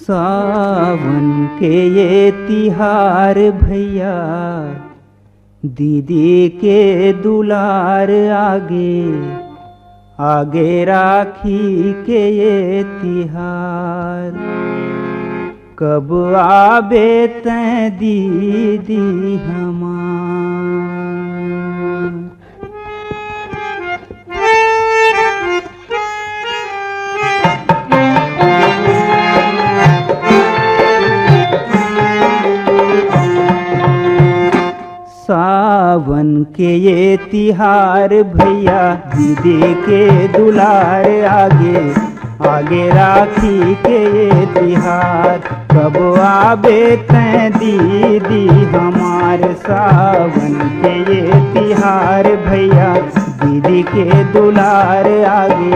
सावन के ये तिहार भैया, दीदी के दुलार आगे आगे राखी के ये तिहार। कब आबे तैं दीदी हमार। सावन के ये तिहार भैया, दीदी के दुलार आगे आगे राखी के ये तिहार। कब आबे तैं दीदी हमार। सावन के ये तिहार भैया, दीदी के दुलार आगे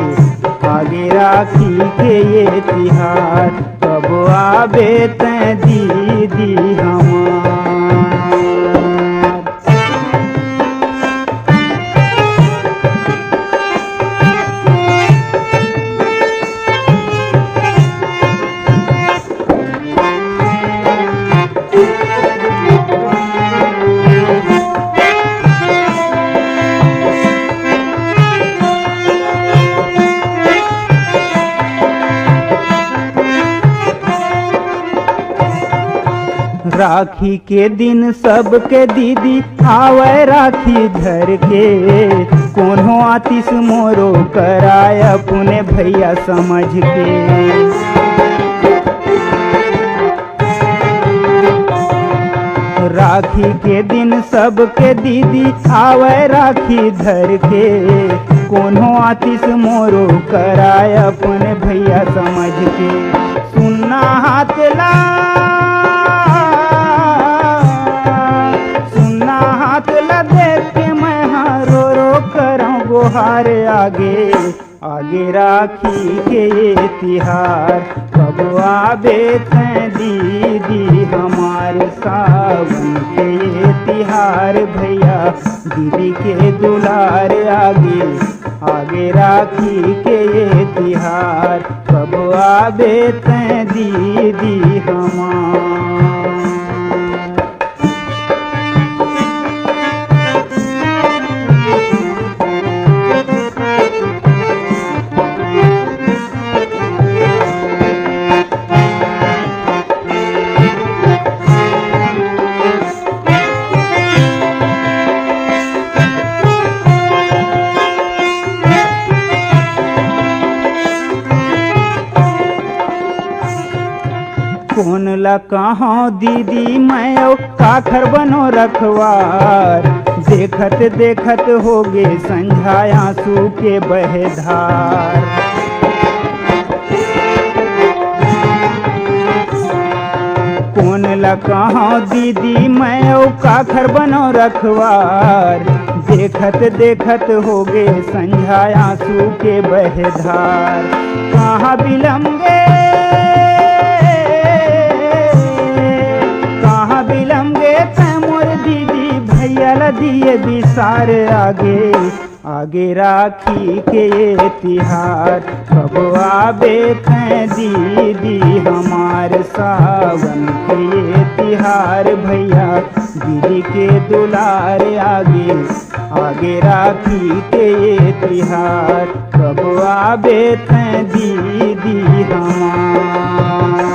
आगे राखी के ये तिहार। कब आबे तैं दीदी हमार। राखी के दिन सबके दीदी आवे राखी धर के। कोनो आतिश मोरो कराय अपने भैया समझ के। राखी के दिन सबके दीदी आवे राखी धर के। कोनो आतिश मोरो कराय अपने भैया समझ के। सुनना हाथ ला देख के मैं रो रो करऊं गुहार आगे आगे राखी के ये तिहार। कब आबे तैं दीदी हमार। सावन के ये तिहार भैया, दीदी के दुलार आगे आगे राखी के ये तिहार। कब आबे तैं दीदी हमार। कौन ला कहाँ दीदी मैं काखर बनो रखवार। देखत देखत हो गे संझा आंसू के बहेधार। कौन ला कहाँ दीदी मैं काखर बनो रखवार। देखत देखत हो गे संझा आंसू के बहेधार। कहाँ बिलम्बे तैं मोर दीदी भैया ला दिए बिसार आगे आगे राखी के ये तिहार। कब आबे तैं दीदी हमार। सावन के ये तिहार भैया, दीदी के दुलार आगे आगे राखी के ये तिहार। कब आबे तैं दीदी हमार।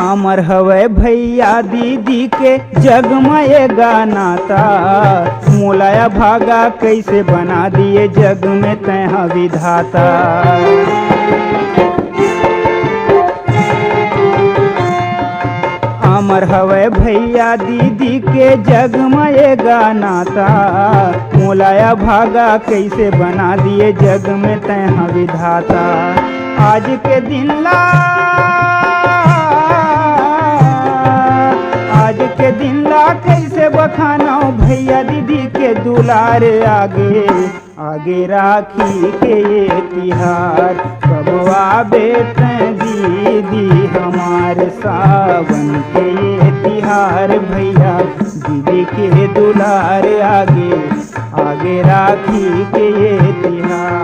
अमर हवे भैया दीदी के जग में ये गाना था। मोलाया भागा कैसे बना दिए जग में तैं विधाता। अमर हवे भैया दीदी के जग में ये गाना था। मोलाया भागा कैसे बना दिए जग में तैं विधाता। आज के दिन ला आज के बखानो भैया दीदी के दुलार आगे आगे राखी के ये तिहार कब आबे दीदी हमार सावन के ये तिहार भैया दीदी के दुलार आगे आगे राखी के ये तिहार।